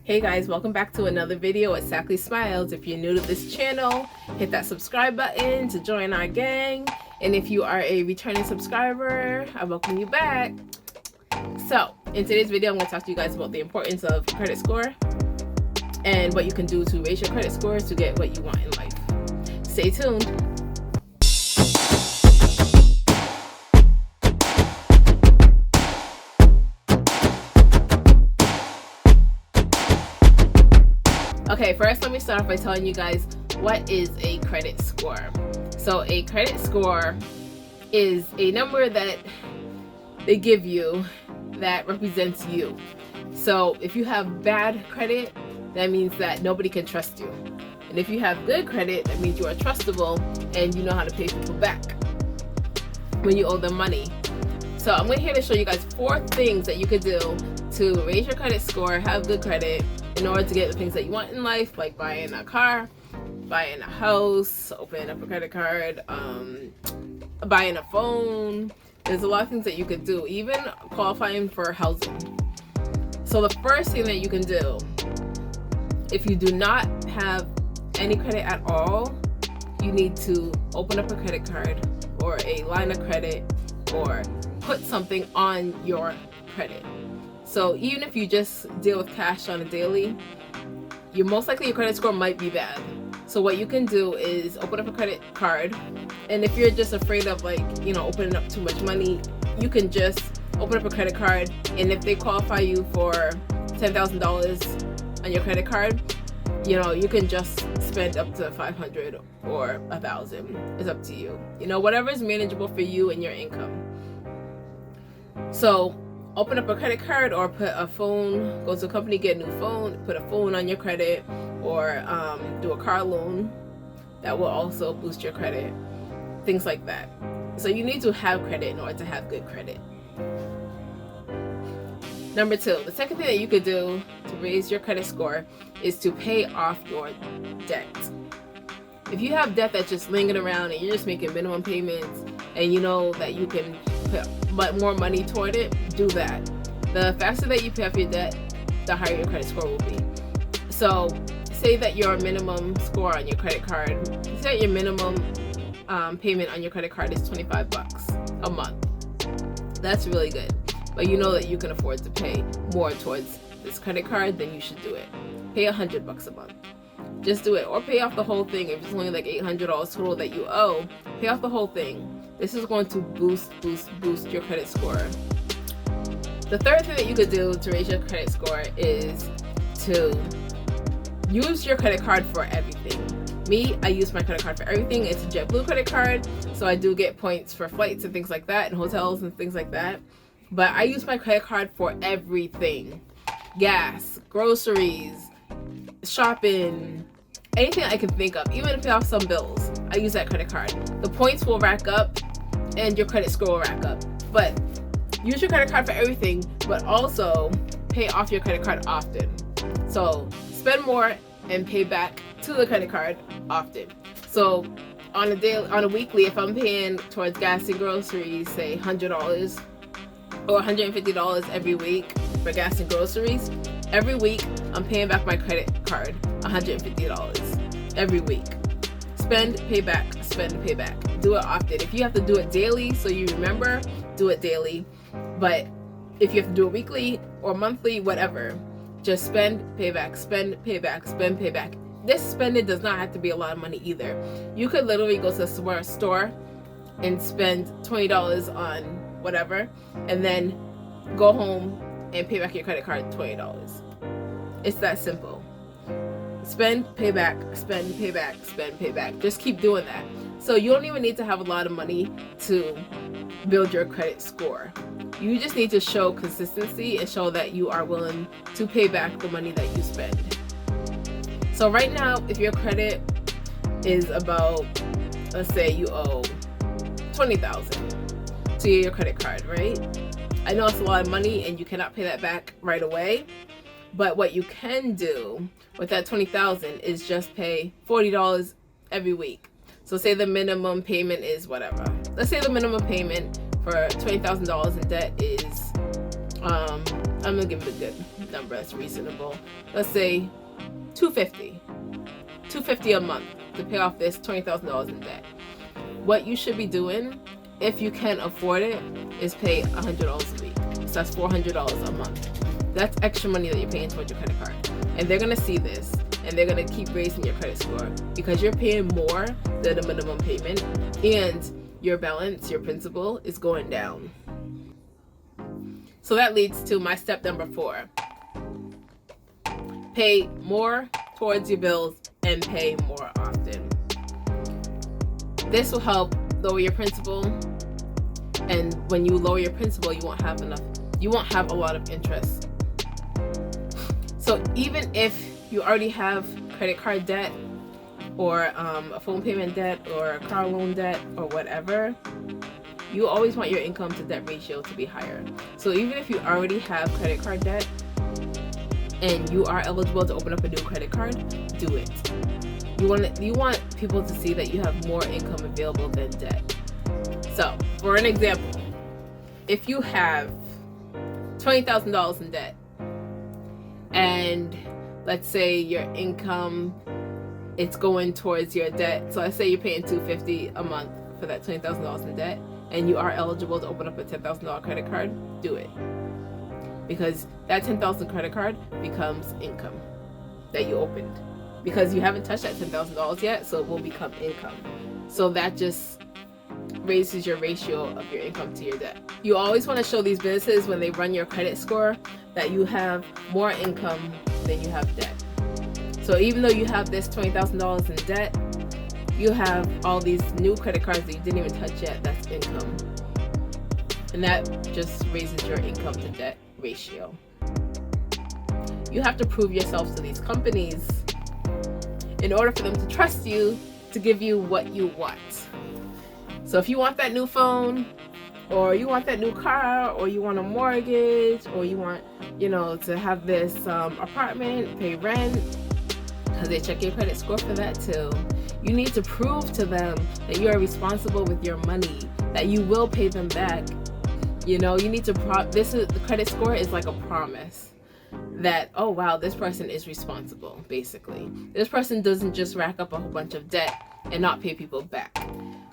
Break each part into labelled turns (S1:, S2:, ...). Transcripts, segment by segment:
S1: Hey guys, welcome back to another video at saklesmiles. If you're new to this channel, hit that subscribe button to join our gang. And if you are a returning subscriber, I welcome you back. So, in today's video, I'm going to talk to you guys about the importance of credit score and what you can do to raise your credit scores to get what you want in life. Stay tuned. Okay, first let me start off by telling you guys what is a credit score. So a credit score is a number that they give you that represents you. So if you have bad credit, that means that nobody can trust you. And if you have good credit, that means you are trustable and you know how to pay people back when you owe them money. So I'm here to show you guys 4 things that you could do to raise your credit score, have good credit, in order to get the things that you want in life, like buying a car, buying a house, opening up a credit card, buying a phone. There's a lot of things that you could do, even qualifying for housing. So the first thing that you can do, if you do not have any credit at all, you need to open up a credit card or a line of credit or put something on your credit. So even if you just deal with cash on a daily, most likely your credit score might be bad. So what you can do is open up a credit card, and if you're just afraid of opening up too much money, you can just open up a credit card, and if they qualify you for $10,000 on your credit card, you can just spend up to $500 or $1,000. It's up to you. Whatever is manageable for you and your income. So open up a credit card or put a phone, go to a company, get a new phone, put a phone on your credit, or do a car loan. That will also boost your credit. Things like that. So you need to have credit in order to have good credit. Number 2, the second thing that you could do to raise your credit score is to pay off your debt. If you have debt that's just lingering around and you're just making minimum payments and you know that you can put more money toward it, do that. The faster that you pay off your debt, the higher your credit score will be. So say that your minimum score on your credit card, say that your minimum payment on your credit card is $25 a month. That's really good. But you know that you can afford to pay more towards this credit card, then you should do it. Pay $100 a month. Just do it, or pay off the whole thing. If it's only like $800 total that you owe, pay off the whole thing. This is going to boost your credit score. The third thing that you could do to raise your credit score is to use your credit card for everything. Me, I use my credit card for everything. It's a JetBlue credit card, so I do get points for flights and things like that, and hotels and things like that. But I use my credit card for everything. Gas, groceries, shopping, anything I can think of, even to pay off some bills, I use that credit card. The points will rack up and your credit score will rack up. But use your credit card for everything, but also pay off your credit card often. So spend more and pay back to the credit card often. So on a weekly, if I'm paying towards gas and groceries, say $100 or $150 every week for gas and groceries, every week I'm paying back my credit card $150 every week. Spend, pay back, spend, pay back. Do it often. If you have to do it daily so you remember, do it daily. But if you have to do it weekly or monthly, whatever, just spend, pay back, spend, pay back, spend, pay back. This spending does not have to be a lot of money either. You could literally go to a store and spend $20 on whatever, and then go home and pay back your credit card $20. It's that simple. Spend, pay back, spend, pay back, spend, pay back. Just keep doing that. So you don't even need to have a lot of money to build your credit score. You just need to show consistency and show that you are willing to pay back the money that you spend. So right now, if your credit is about, let's say you owe $20,000 to your credit card, right? I know it's a lot of money and you cannot pay that back right away. But what you can do with that $20,000 is just pay $40 every week. So say the minimum payment is whatever. Let's say the minimum payment for $20,000 in debt is I'm gonna give it a number that's reasonable. Let's say $250 a month to pay off this $20,000 in debt. What you should be doing, if you can afford it, is pay $100 a week. So that's $400 a month. That's extra money that you're paying towards your credit card. And they're gonna see this, and they're gonna keep raising your credit score because you're paying more than the minimum payment, and your balance, your principal, is going down. So that leads to my step number 4. Pay more towards your bills and pay more often. This will help lower your principal, and when you lower your principal, you won't have a lot of interest. So even if you already have credit card debt, or a phone payment debt, or a car loan debt, or whatever, you always want your income to debt ratio to be higher. So even if you already have credit card debt and you are eligible to open up a new credit card, do it. You want people to see that you have more income available than debt. So for an example, if you have $20,000 in debt, and let's say your income, it's going towards your debt. So let's say you're paying $250 a month for that $20,000 in debt, and you are eligible to open up a $10,000 credit card, do it. Because that $10,000 credit card becomes income that you opened. Because you haven't touched that $10,000 yet, so it will become income. So that just raises your ratio of your income to your debt. You always want to show these businesses when they run your credit score that you have more income than you have debt. So even though you have this $20,000 in debt, you have all these new credit cards that you didn't even touch yet, that's income. And that just raises your income to debt ratio. You have to prove yourself to these companies in order for them to trust you to give you what you want. So if you want that new phone, or you want that new car, or you want a mortgage, or you want, to have this apartment, pay rent, because they check your credit score for that too. You need to prove to them that you are responsible with your money, that you will pay them back. You need to the credit score is like a promise that, oh wow, this person is responsible, basically. This person doesn't just rack up a whole bunch of debt and not pay people back.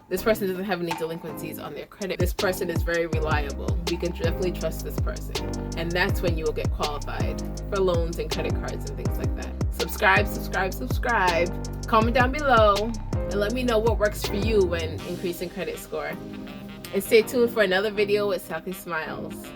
S1: This person doesn't have any delinquencies on their credit. This person is very reliable. We can definitely trust this person. And that's when you will get qualified for loans and credit cards and things like that. Subscribe. Comment down below and let me know what works for you when increasing credit score. And stay tuned for another video with Saklesmiles.